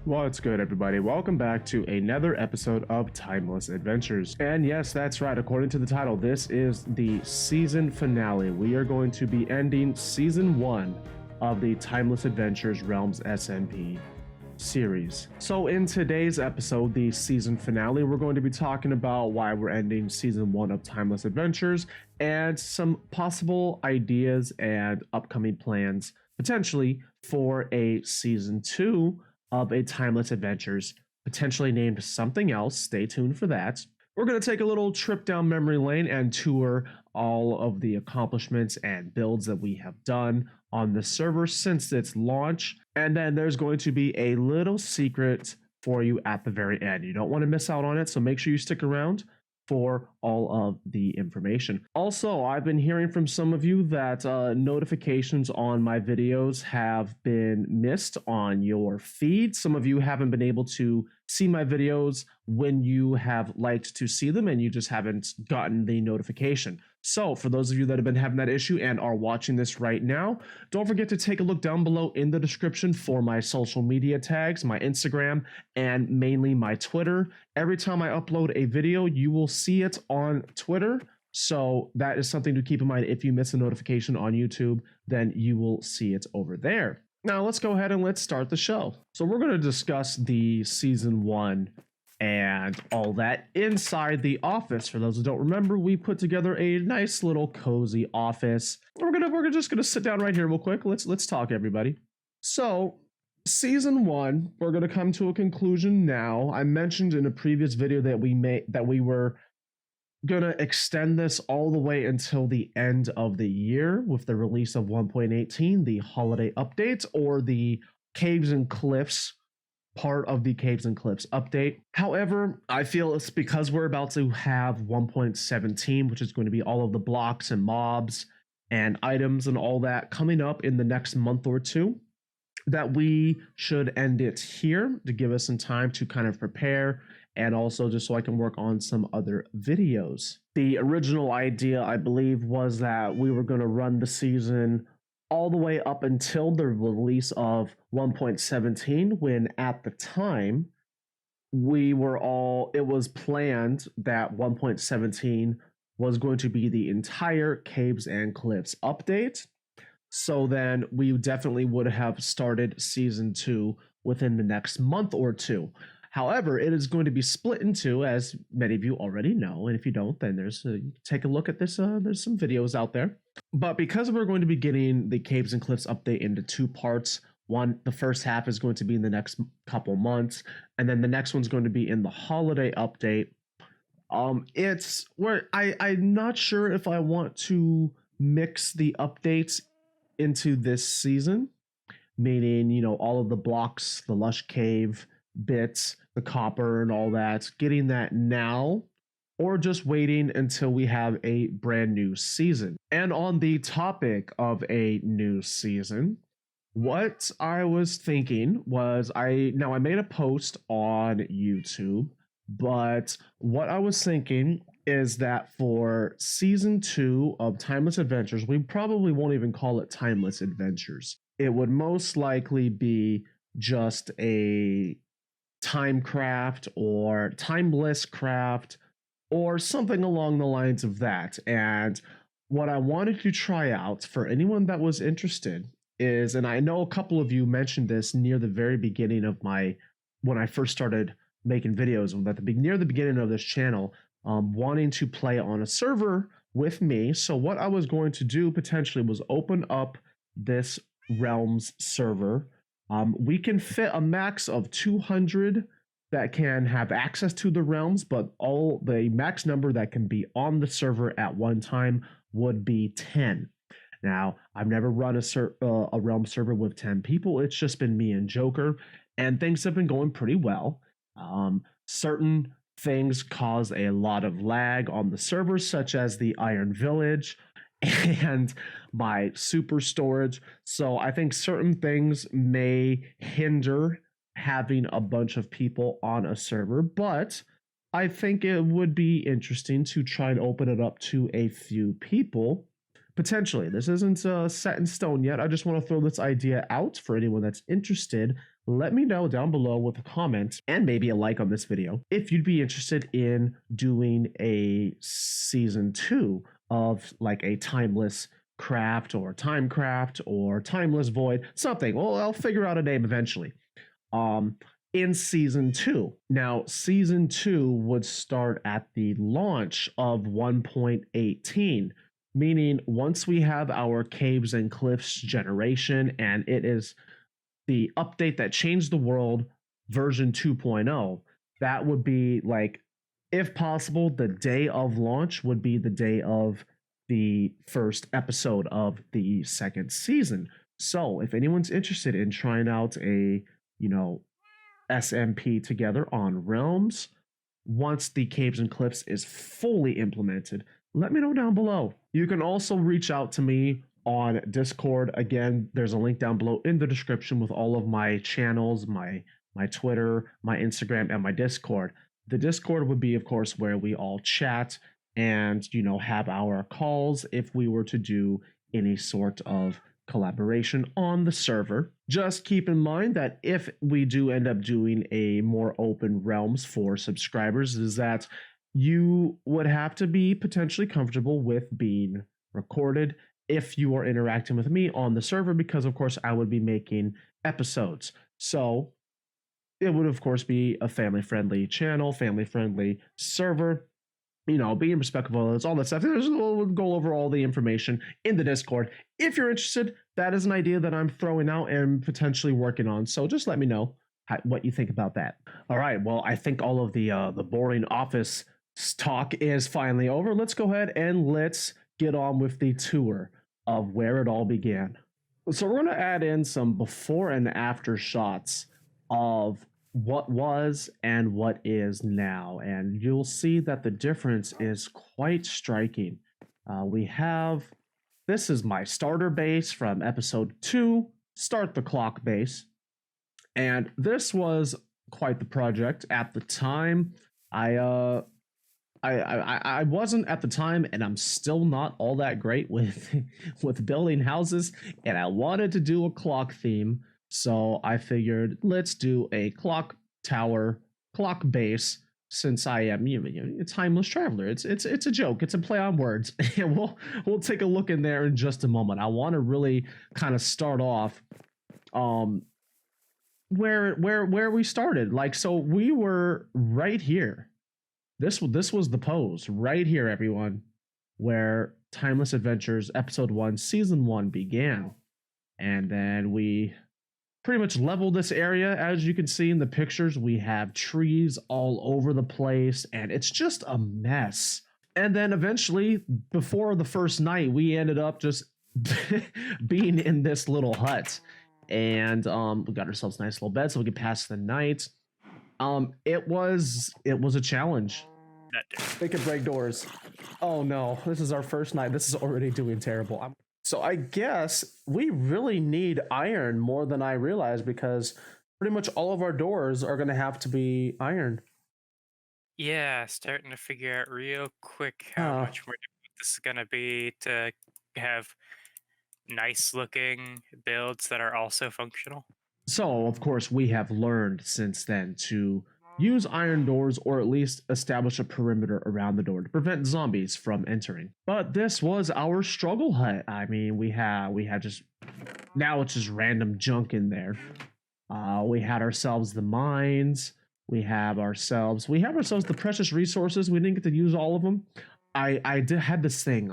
What's good, everybody? Welcome back to another episode of Timeless Adventures. And yes, that's right. According to the title, this is the season finale. We are going to be ending season 1 of the Timeless Adventures Realms SMP series. So in today's episode, the season finale, we're going to be talking about why we're ending season 1 of Timeless Adventures and some possible ideas and upcoming plans potentially for a season 2 of a Timeless Adventures, potentially named something else. Stay tuned for that. We're going to take a little trip down memory lane and tour all of the accomplishments and builds that we have done on the server since its launch. And then there's going to be a little secret for you at the very end. You don't want to miss out on it, so make sure you stick around for all of the information. Also, I've been hearing from some of you that notifications on my videos have been missed on your feed. Some of you haven't been able to see my videos when you have liked to see them, and you just haven't gotten the notification. So for those of you that have been having that issue and are watching this right now, don't forget to take a look down below in the description for my social media tags, my Instagram, and mainly my Twitter. Every time I upload a video, you will see it on Twitter. So that is something to keep in mind. If you miss a notification on YouTube, then you will see it over there. Now let's go ahead and let's start the show. So we're going to discuss the season 1 and all that inside the office. For those who don't remember, we put together a nice little cozy office. We're just gonna sit down right here real quick. Let's talk, everybody. So season 1, we're gonna come to a conclusion now. I mentioned in a previous video that we were gonna extend this all the way until the end of the year with the release of 1.18, the holiday update, or the Caves and Cliffs part of the Caves and Cliffs update. However, I feel it's because we're about to have 1.17, which is going to be all of the blocks and mobs and items and all that coming up in the next month or two, that we should end it here to give us some time to kind of prepare, and also just so I can work on some other videos. The original idea, I believe, was that we were going to run the season all the way up until the release of 1.17, when at the time it was planned that 1.17 was going to be the entire Caves and Cliffs update. So then we definitely would have started season 2 within the next month or two. However, it is going to be split into, as many of you already know, and if you don't, then take a look at this. There's some videos out there. But because we're going to be getting the Caves and Cliffs update into 2 parts, the first half is going to be in the next couple months, and then the next one's going to be in the holiday update. It's where I'm not sure if I want to mix the updates into this season, meaning, all of the blocks, the lush cave bits, the copper and all that, getting that now, or just waiting until we have a brand new season. And on the topic of a new season, what I was thinking was, I made a post on YouTube, but what I was thinking is that for season 2 of Timeless Adventures, we probably won't even call it Timeless Adventures. It would most likely be just a Timecraft or Timeless Craft or something along the lines of that. And what I wanted to try out for anyone that was interested is, and I know a couple of you mentioned this near the very beginning of when I first started making videos, near the beginning of this channel, wanting to play on a server with me. So what I was going to do potentially was open up this Realms server. We can fit a max of 200 that can have access to the realms, but the max number that can be on the server at one time would be 10. Now, I've never run a realm server with 10 people. It's just been me and Joker, and things have been going pretty well. Certain things cause a lot of lag on the server, such as the Iron Village and my super storage. So I think certain things may hinder having a bunch of people on a server, but I think it would be interesting to try and open it up to a few people. Potentially, this isn't set in stone yet. I just want to throw this idea out for anyone that's interested. let me know down below with a comment and maybe a like on this video if you'd be interested in doing a season 2 of like a timeless craft or time craft or timeless void, something. Well, I'll figure out a name eventually. In season 2. Now, season 2 would start at the launch of 1.18, meaning once we have our caves and cliffs generation and it is the update that changed the world version 2.0, that would be like, if possible, the day of launch would be the day of the first episode of the second season. So if anyone's interested in trying out a, SMP together on Realms, once the Caves and Cliffs is fully implemented, let me know down below. You can also reach out to me on Discord. Again, there's a link down below in the description with all of my channels, my Twitter, my Instagram, and my Discord. The Discord would be, of course, where we all chat and, have our calls if we were to do any sort of collaboration on the server. Just keep in mind that if we do end up doing a more open realms for subscribers, is that you would have to be potentially comfortable with being recorded if you are interacting with me on the server, because of course I would be making episodes. So it would of course be a family-friendly channel, family-friendly server. Being respectful, it's all that stuff. We'll go over all the information in the Discord. If you're interested, that is an idea that I'm throwing out and potentially working on. So just let me know what you think about that. All right. Well, I think all of the boring office talk is finally over. Let's go ahead and let's get on with the tour of where it all began. So we're going to add in some before and after shots of what was and what is now, and you'll see that the difference is quite striking. This is my starter base from episode 2, Start the Clock base, and this was quite the project at the time. I wasn't at the time, and I'm still not all that great with with building houses, and I wanted to do a clock theme. So I figured let's do a clock tower, clock base, since I am a timeless traveler. It's a joke. It's a play on words. And we'll take a look in there in just a moment. I want to really kind of start off where we started. Like, so we were right here. This was the pose right here, everyone, where Timeless Adventures episode 1 season 1 began. And then we pretty much leveled this area. As you can see in the pictures, we have trees all over the place and it's just a mess. And then eventually, before the first night, we ended up just being in this little hut, and we got ourselves a nice little bed so we could pass the night. It was a challenge. They could break doors. Oh no, this is our first night. This is already doing terrible. So I guess we really need iron more than I realized, because pretty much all of our doors are going to have to be iron. Yeah, starting to figure out real quick how much more difficult this is going to be to have nice looking builds that are also functional. So, of course, we have learned since then to use iron doors, or at least establish a perimeter around the door to prevent zombies from entering. But this was our struggle hut. I mean, we had just, now it's just random junk in there. We had ourselves the mines. We have ourselves the precious resources. We didn't get to use all of them. Had this thing.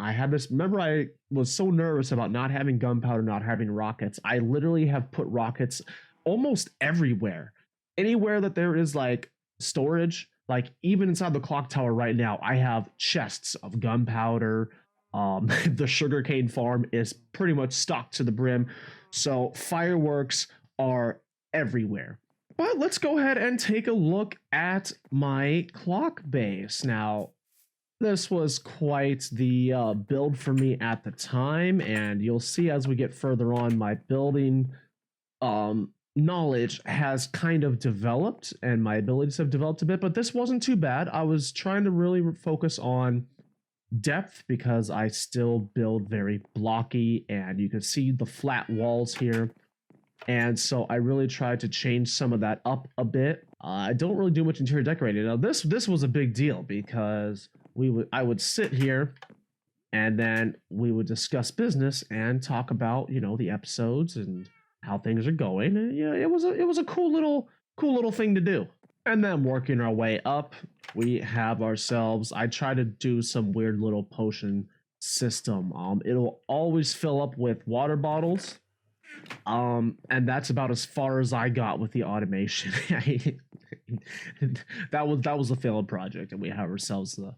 Remember, I was so nervous about not having gunpowder, not having rockets. I literally have put rockets almost everywhere. Anywhere that there is like storage, like even inside the clock tower right now, I have chests of gunpowder. The sugarcane farm is pretty much stocked to the brim. So fireworks are everywhere. But let's go ahead and take a look at my clock base. Now, this was quite the build for me at the time, and you'll see as we get further on, my building knowledge has kind of developed and my abilities have developed a bit, but this wasn't too bad. I was trying to really focus on depth because I still build very blocky, and you can see the flat walls here. And so I really tried to change some of that up a bit. I don't really do much interior decorating. Now this was a big deal because I would sit here and then we would discuss business and talk about, you know, the episodes and how things are going. And yeah, it was a cool little thing to do. And then working our way up, we have ourselves, I try to do some weird little potion system. It'll always fill up with water bottles. And that's about as far as I got with the automation. that was a failed project, and we have ourselves the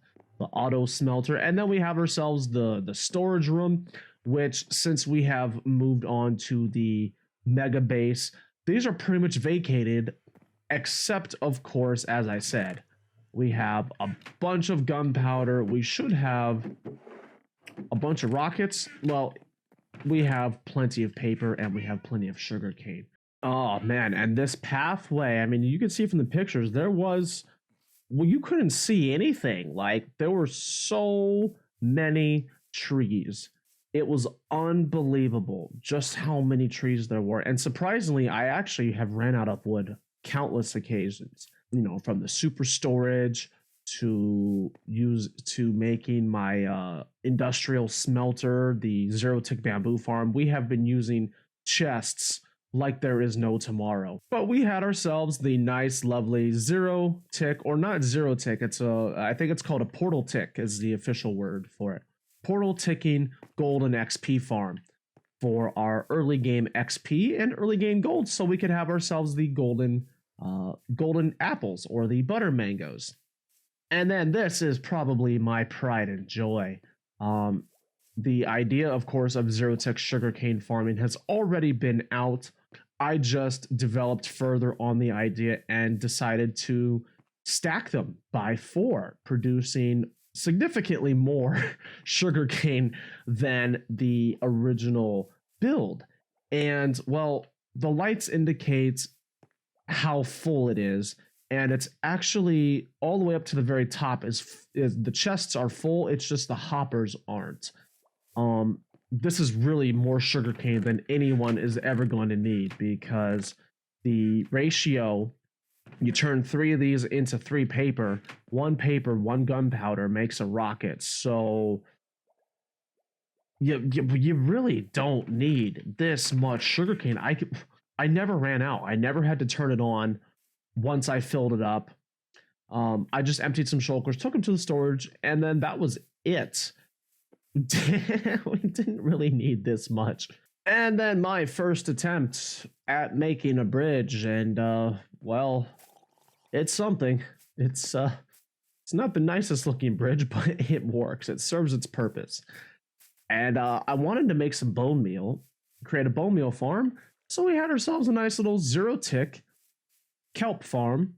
auto smelter, and then we have ourselves the storage room, which, since we have moved on to the mega base, these are pretty much vacated, except of course, as I said, we have a bunch of gunpowder. We should have a bunch of rockets. Well, we have plenty of paper and we have plenty of sugar cane. Oh man, and this pathway, I mean, you can see from the pictures, there was, well, you couldn't see anything. Like, there were so many trees. It was unbelievable just how many trees there were. And surprisingly, I actually have ran out of wood countless occasions, you know, from the super storage to making my industrial smelter, the zero tick bamboo farm. We have been using chests like there is no tomorrow. But we had ourselves the nice, lovely zero tick, or not zero tick, I think it's called a portal tick is the official word for it. Portal ticking golden XP farm for our early game XP and early game gold, so we could have ourselves the golden apples or the butter mangoes. And then this is probably my pride and joy. The idea, of course, of zero tick sugarcane farming has already been out. I just developed further on the idea and decided to stack them by 4, producing significantly more sugarcane than the original build. And well, the lights indicate how full it is, and it's actually all the way up to the very top is the chests are full. It's just the hoppers aren't. This is really more sugarcane than anyone is ever going to need, because the ratio, you turn 3 of these into 3 paper, 1 paper, 1 gunpowder makes a rocket. So you really don't need this much sugarcane. I never ran out. I never had to turn it on once I filled it up. I just emptied some shulkers, took them to the storage, and then that was it. We didn't really need this much. And then my first attempt at making a bridge, and well, it's something. It's not the nicest looking bridge, but it works. It serves its purpose. And I wanted to make some bone meal, create a bone meal farm, so we had ourselves a nice little zero tick kelp farm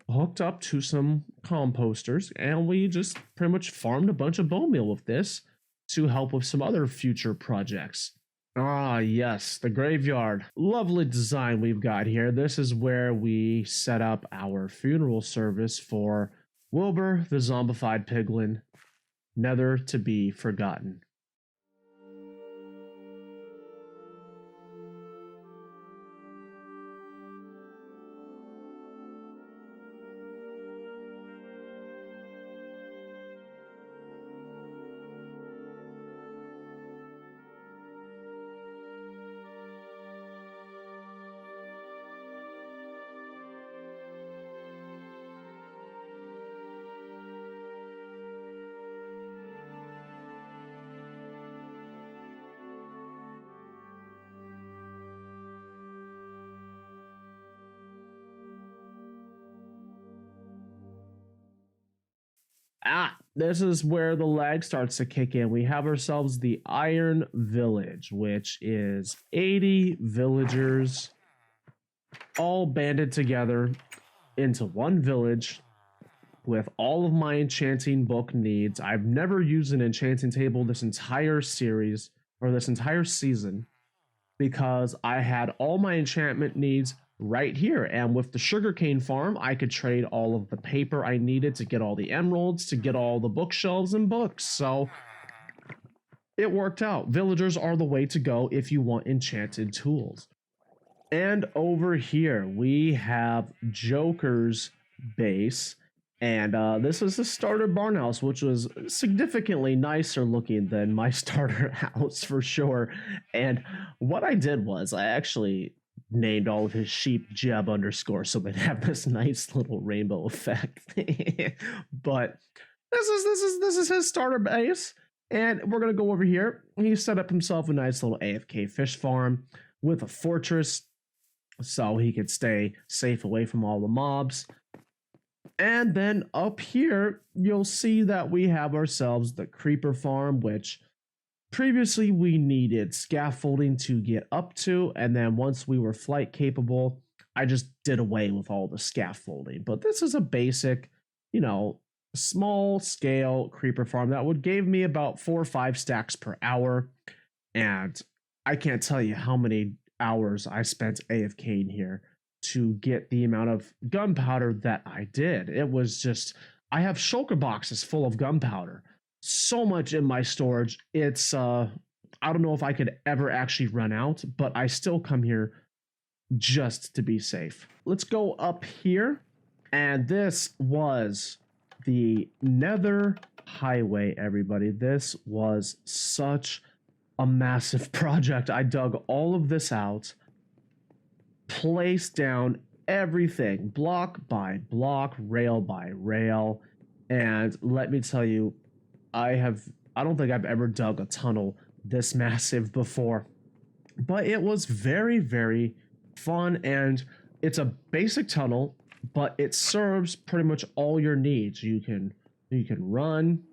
hooked up to some composters, and we just pretty much farmed a bunch of bone meal with this to help with some other future projects. Ah, yes, the graveyard. Lovely design we've got here. This is where we set up our funeral service for Wilbur, the zombified piglin, never to be forgotten. This is where the lag starts to kick in. We have ourselves the Iron Village, which is 80 villagers all banded together into one village with all of my enchanting book needs. I've never used an enchanting table this entire series, or this entire season, because I had all my enchantment needs right here. And with the sugarcane farm, I could trade all of the paper I needed to get all the emeralds, to get all the bookshelves and books. So it worked out. Villagers are the way to go if you want enchanted tools. And over here, we have Joker's base. And this is the starter barn house, which was significantly nicer looking than my starter house for sure. And what I did was I actually named all of his sheep Jeb underscore so they'd have this nice little rainbow effect. But this is his starter base. And we're gonna go over here. He set up himself a nice little AFK fish farm with a fortress so he could stay safe away from all the mobs. And then up here, you'll see that we have ourselves the creeper farm, which previously we needed scaffolding to get up to. And then once we were flight capable, I just did away with all the scaffolding. But this is a basic, small scale creeper farm that would give me about 4 or 5 stacks per hour. And I can't tell you how many hours I spent AFKing here to get the amount of gunpowder that I did. It was just, I have shulker boxes full of gunpowder. So much in my storage. It's, I don't know if I could ever actually run out, but I still come here just to be safe. Let's go up here. And this was the Nether Highway, everybody. This was such a massive project. I dug all of this out, placed down everything block by block, rail by rail, and let me tell you, I don't think I've ever dug a tunnel this massive before, but it was very, very fun. And it's a basic tunnel, but it serves pretty much all your needs. You can run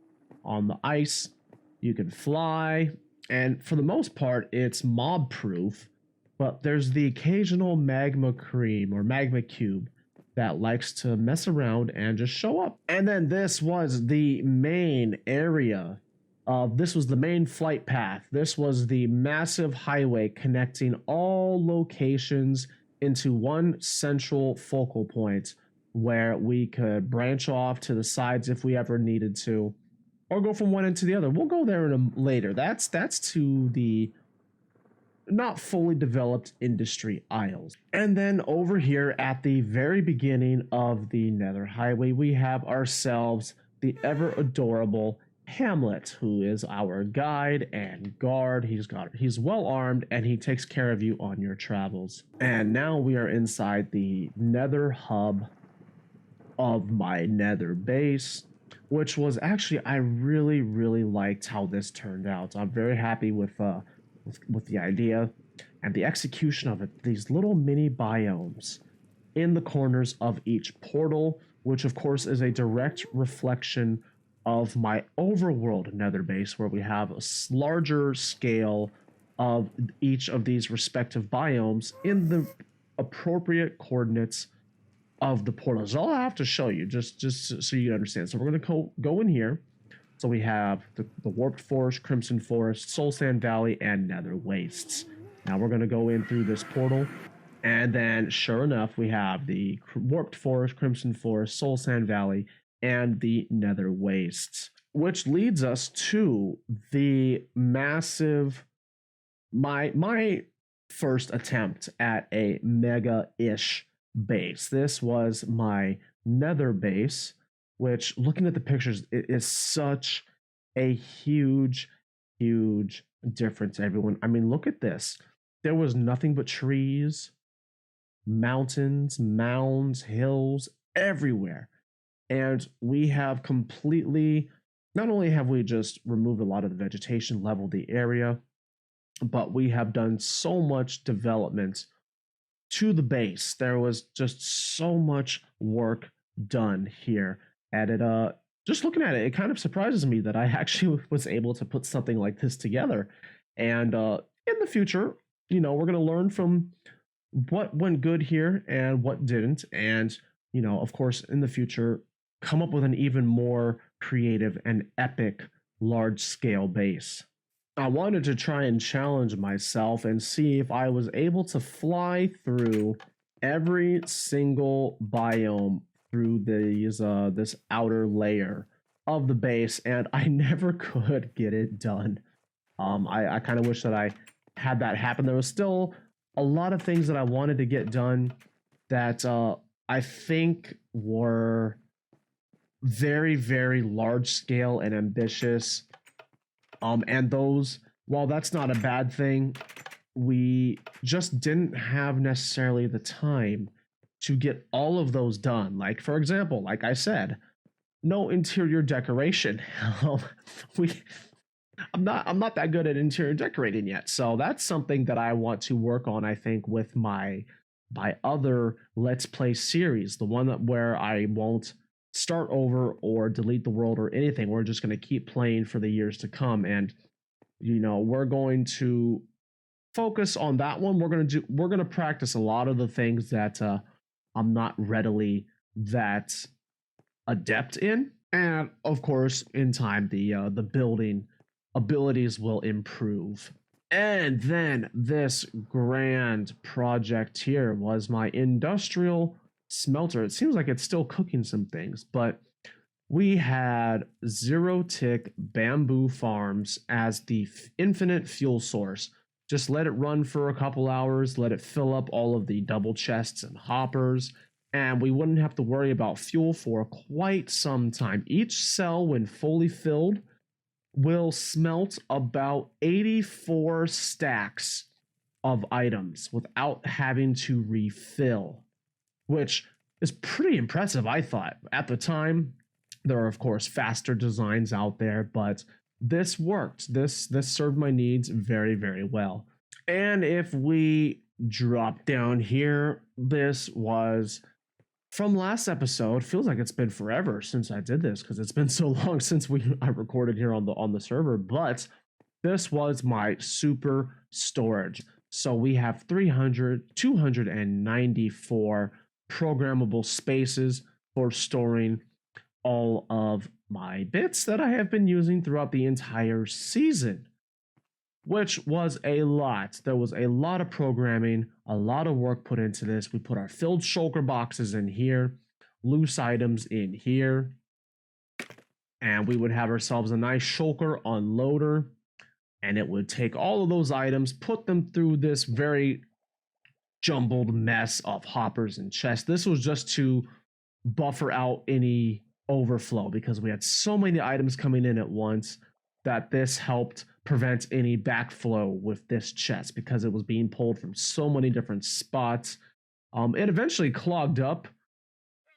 on the ice, you can fly, and for the most part, it's mob proof. But there's the occasional magma cream or magma cube that likes to mess around and just show up. And then this was the main area. This was the main flight path. This was the massive highway connecting all locations into one central focal point where we could branch off to the sides if we ever needed to, or go from one end to the other. We'll go there later. That's to the not fully developed industry aisles. And then over here at the very beginning of the Nether Highway, we have ourselves the ever adorable Hamlet, who is our guide and guard. He's well armed and he takes care of you on your travels. And now we are inside the Nether hub of my Nether base, which was actually, I really, really liked how this turned out. I'm very happy with the idea and the execution of it. These little mini biomes in the corners of each portal, which of course is a direct reflection of my overworld Nether base, where we have a larger scale of each of these respective biomes in the appropriate coordinates of the portals. I'll have to show you just so you understand. So we're going to go in here. So we have the Warped Forest, Crimson Forest, Soul Sand Valley, and Nether Wastes. Now we're going to go in through this portal, and then sure enough, we have the Warped Forest, Crimson Forest, Soul Sand Valley, and the Nether Wastes, which leads us to the massive, my first attempt at a mega-ish base. This was my Nether base, which, looking at the pictures, it is such a huge, huge difference, everyone. I mean, look at this. There was nothing but trees, mountains, mounds, hills, everywhere. And we have completely, not only have we just removed a lot of the vegetation, leveled the area, but we have done so much development to the base. There was just so much work done here. And it, just looking at it, it kind of surprises me that I actually was able to put something like this together. And in the future, we're going to learn from what went good here and what didn't. And, of course, in the future, come up with an even more creative and epic large-scale base. I wanted to try and challenge myself and see if I was able to fly through every single biome through this outer layer of the base, and I never could get it done. I kind of wish that I had that happen. There was still a lot of things that I wanted to get done that I think were very, very large scale and ambitious. And those, while that's not a bad thing, we just didn't have necessarily the time to get all of those done. Like, for example, like I said, no interior decoration. we I'm not that good at interior decorating yet. So that's something that I want to work on, I think, with my other Let's Play series, the one that where I won't start over or delete the world or anything. We're just going to keep playing for the years to come. And we're going to focus on that one. We're going to practice a lot of the things that I'm not readily that adept in. And of course, in time, the building abilities will improve. And then this grand project here was my industrial smelter. It seems like it's still cooking some things, but we had zero tick bamboo farms as the infinite fuel source. Just let it run for a couple hours, let it fill up all of the double chests and hoppers, and we wouldn't have to worry about fuel for quite some time. Each cell, when fully filled, will smelt about 84 stacks of items without having to refill, which is pretty impressive, I thought. At the time, there are, of course, faster designs out there, but this worked. This served my needs very, very well. And if we drop down here, this was from last episode. Feels like it's been forever since I did this because it's been so long since I recorded here on the server. But this was my super storage. So we have 294 programmable spaces for storing all of my bits that I have been using throughout the entire season, which was a lot. There was a lot of programming, a lot of work put into this. We put our filled shulker boxes in here, loose items in here, and we would have ourselves a nice shulker unloader, and it would take all of those items, put them through this very jumbled mess of hoppers and chests. This was just to buffer out any overflow because we had so many items coming in at once that this helped prevent any backflow with this chest because it was being pulled from so many different spots. It eventually clogged up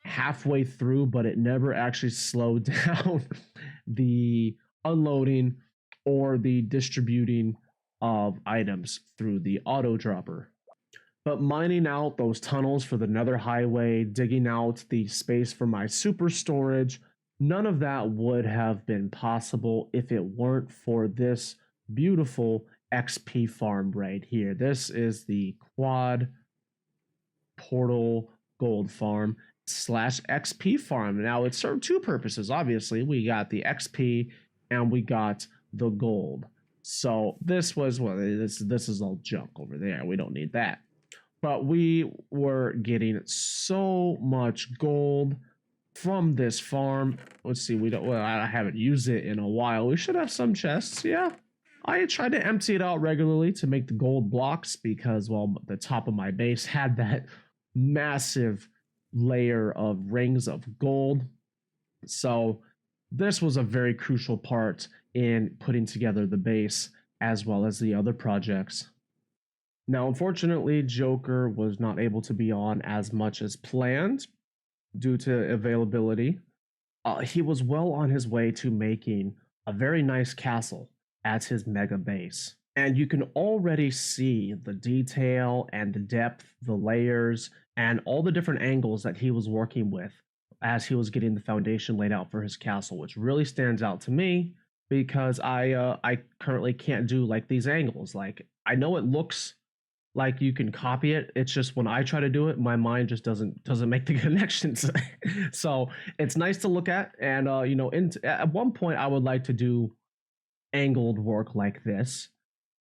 halfway through, but it never actually slowed down the unloading or the distributing of items through the auto dropper. But mining out those tunnels for the nether highway, digging out the space for my super storage, none of that would have been possible if it weren't for this beautiful XP farm right here. This is the quad portal gold farm / XP farm. Now it served two purposes. Obviously, we got the XP and we got the gold. So this was, well, this is all junk over there. We don't need that. But we were getting so much gold from this farm. Let's see, I haven't used it in a while. We should have some chests, yeah. I tried to empty it out regularly to make the gold blocks because, well, the top of my base had that massive layer of rings of gold. So this was a very crucial part in putting together the base as well as the other projects. Now, unfortunately, Joker was not able to be on as much as planned due to availability. He was well on his way to making a very nice castle as his mega base. And you can already see the detail and the depth, the layers, and all the different angles that he was working with as he was getting the foundation laid out for his castle, which really stands out to me because I currently can't do like these angles. Like, I know it looks like you can copy it. It's just when I try to do it, my mind just doesn't make the connections. So it's nice to look at, and at one point I would like to do angled work like this,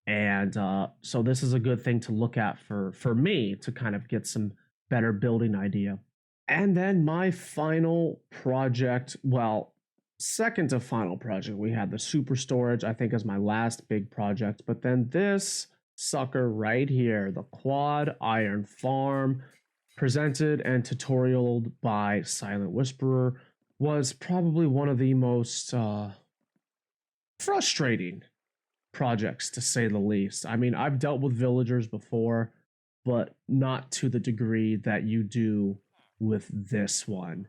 and so this is a good thing to look at for me to kind of get some better building idea. And then my final project, well, second to final project, we had the super storage, I think, as my last big project, but then this sucker right here, the Quad Iron Farm, presented and tutorialed by Silent Whisperer, was probably one of the most frustrating projects, to say the least. I mean, I've dealt with villagers before, but not to the degree that you do with this one.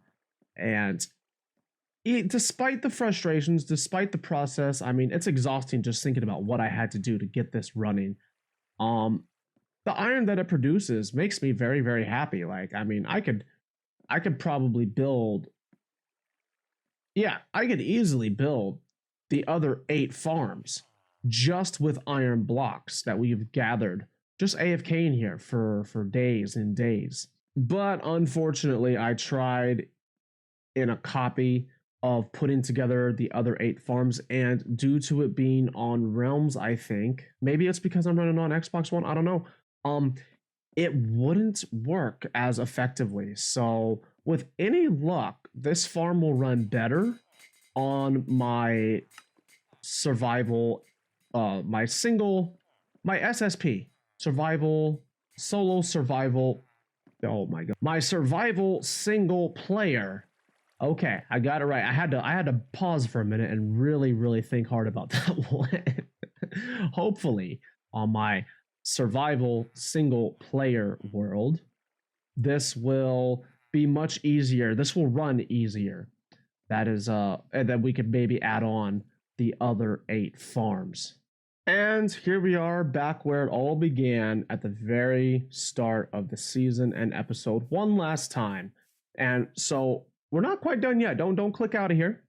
And despite the frustrations, despite the process, I mean, it's exhausting just thinking about what I had to do to get this running. The iron that it produces makes me very, very happy. Like, I mean, I could probably build, yeah, I could easily build the other 8 farms just with iron blocks that we've gathered just AFK in here for days and days. But unfortunately, I tried in a copy of putting together the other 8 farms, and due to it being on Realms, I think maybe it's because I'm running on Xbox One, I don't know, it wouldn't work as effectively. So with any luck, this farm will run better on my survival, my SSP, survival, solo survival, oh my god, my survival single player. Okay, I got it right. I had to pause for a minute and really think hard about that one. Hopefully, on my survival single player world, this will be much easier. This will run easier. That is and then we could maybe add on the other 8 farms. And here we are back where it all began at the very start of the season and episode one last time. And so we're not quite done yet. Don't click out of here.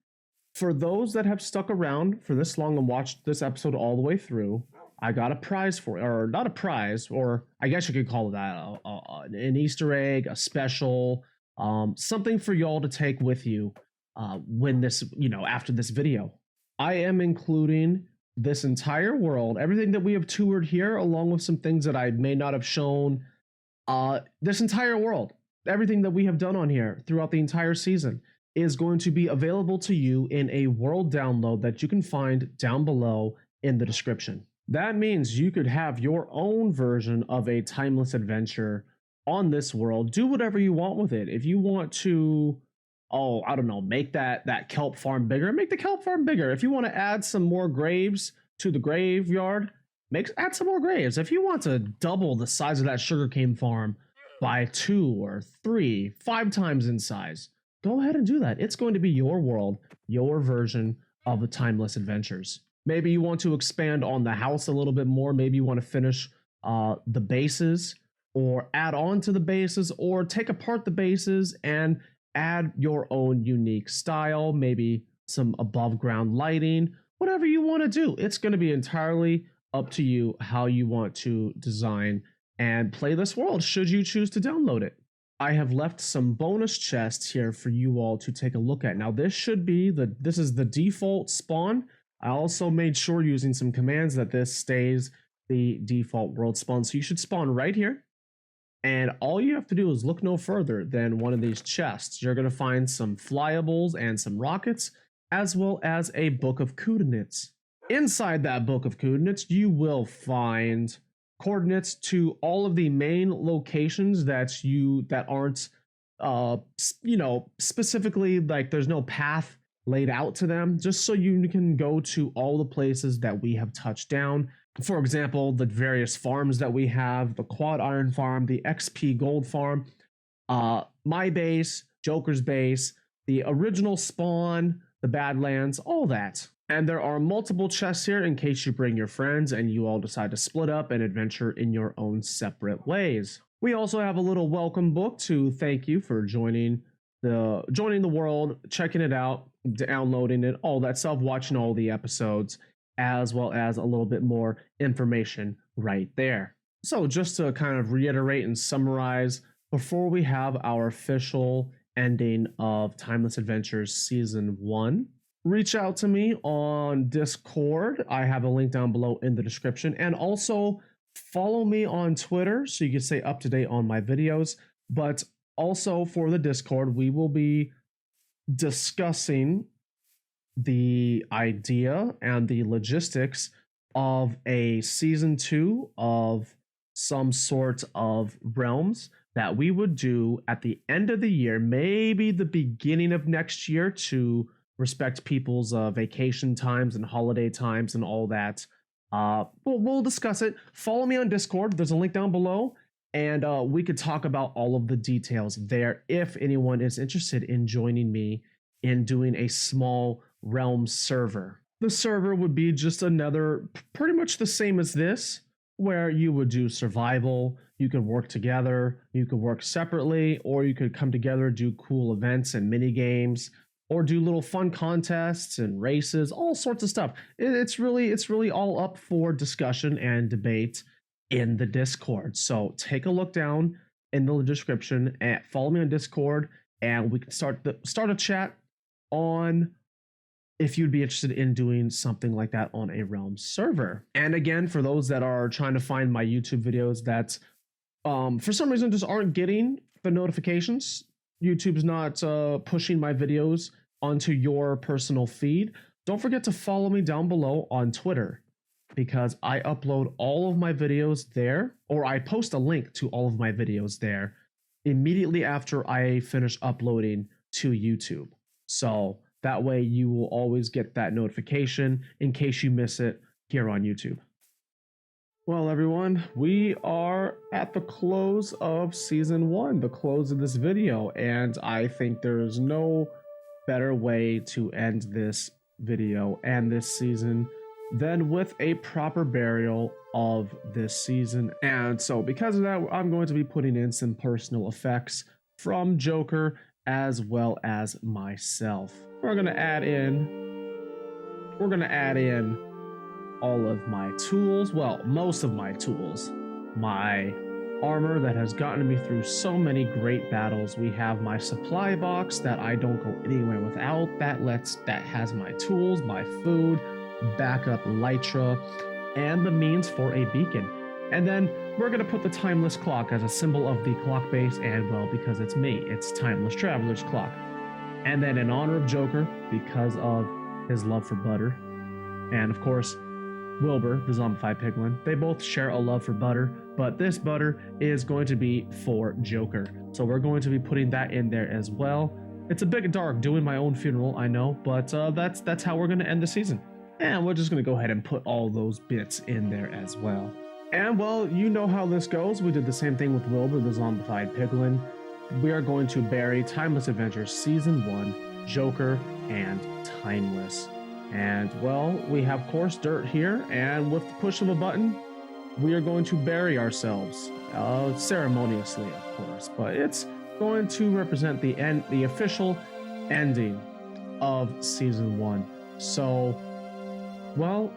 For those that have stuck around for this long and watched this episode all the way through, I got a prize for it, or not a prize, or I guess you could call it that, an Easter egg, a special, something for y'all to take with you when this, after this video. I am including this entire world, everything that we have toured here, along with some things that I may not have shown. This entire world, everything that we have done on here throughout the entire season, is going to be available to you in a world download that you can find down below in the description. That means you could have your own version of a timeless adventure on this world. Do whatever you want with it. If you want to, I don't know, make that kelp farm bigger, make the kelp farm bigger. If you want to add some more graves to the graveyard, add some more graves. If you want to double the size of that sugarcane farm by 2 or 3, 5 times in size, go ahead and do that. It's going to be your world, your version of the timeless adventures. Maybe you want to expand on the house a little bit more. Maybe you want to finish the bases, or add on to the bases, or take apart the bases and add your own unique style, maybe some above ground lighting, whatever you want to do. It's going to be entirely up to you how you want to design and play this world, should you choose to download it. I have left some bonus chests here for you all to take a look at. Now this is the default spawn. I also made sure using some commands that this stays the default world spawn. So you should spawn right here. And all you have to do is look no further than one of these chests. You're going to find some flyables and some rockets, as well as a book of coordinates. Inside that book of coordinates, you will find coordinates to all of the main locations that aren't, specifically, like, there's no path laid out to them, just so you can go to all the places that we have touched down. For example, the various farms that we have, the Quad Iron Farm, the XP Gold Farm, my base, Joker's base, the original spawn, the Badlands, all that. And there are multiple chests here in case you bring your friends and you all decide to split up and adventure in your own separate ways. We also have a little welcome book to thank you for joining the world, checking it out, downloading it, all that stuff, watching all the episodes, as well as a little bit more information right there. So just to kind of reiterate and summarize, before we have our official ending of Timeless Adventures Season 1, reach out to me on Discord. I have a link down below in the description. And also follow me on Twitter so you can stay up to date on my videos. But also for the Discord, we will be discussing the idea and the logistics of a season 2 of some sort of realms that we would do at the end of the year, maybe the beginning of next year, to respect people's vacation times and holiday times and all that. We'll discuss it. Follow me on Discord. There's a link down below, and we could talk about all of the details there if anyone is interested in joining me in doing a small realm server. The server would be just another, pretty much the same as this, where you would do survival. You could work together, you could work separately, or you could come together, do cool events and mini games, or do little fun contests and races, all sorts of stuff. It's really all up for discussion and debate in the Discord. So take a look down in the description and follow me on Discord, and we can start a chat on if you'd be interested in doing something like that on a Realm server. And again, for those that are trying to find my YouTube videos that for some reason just aren't getting the notifications, YouTube's not pushing my videos onto your personal feed, don't forget to follow me down below on Twitter, because I upload all of my videos there, or I post a link to all of my videos there immediately after I finish uploading to YouTube. So that way you will always get that notification in case you miss it here on YouTube. Well, everyone, we are at the close of season 1, the close of this video, and I think there's no better way to end this video and this season than with a proper burial of this season. And so because of that, I'm going to be putting in some personal effects from Joker as well as myself. We're gonna add in all of my tools, well, most of my tools, my armor that has gotten me through so many great battles. We have my supply box that I don't go anywhere without, that has my tools, my food, backup elytra, and the means for a beacon. And then we're gonna put the timeless clock as a symbol of the clock base, and well, because it's me, it's Timeless Traveler's Clock. And then in honor of Joker, because of his love for butter, and of course, Wilbur, the zombified piglin, they both share a love for butter, but this butter is going to be for Joker. So we're going to be putting that in there as well. It's a bit dark doing my own funeral, I know, but that's how we're going to end the season. And we're just going to go ahead and put all those bits in there as well. And well, you know how this goes. We did the same thing with Wilbur, the zombified piglin. We are going to bury Timeless Adventures Season 1, Joker, and Timeless. And well, we have coarse dirt here, and with the push of a button, we are going to bury ourselves, ceremoniously, of course, but it's going to represent the official ending of Season 1. So, well,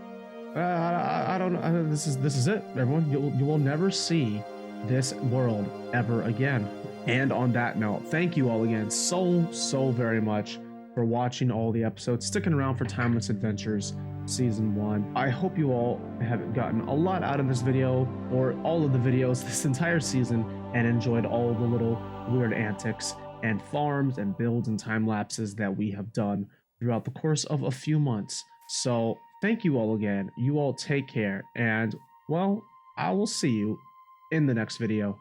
I don't know. This is it, everyone. You will never see this world ever again. And on that note, thank you all again so very much for watching all the episodes, sticking around for Timeless Adventures Season 1. I hope you all have gotten a lot out of this video, or all of the videos this entire season, and enjoyed all the little weird antics and farms and builds and time lapses that we have done throughout the course of a few months. So thank you all again. You all take care, and well, I will see you in the next video.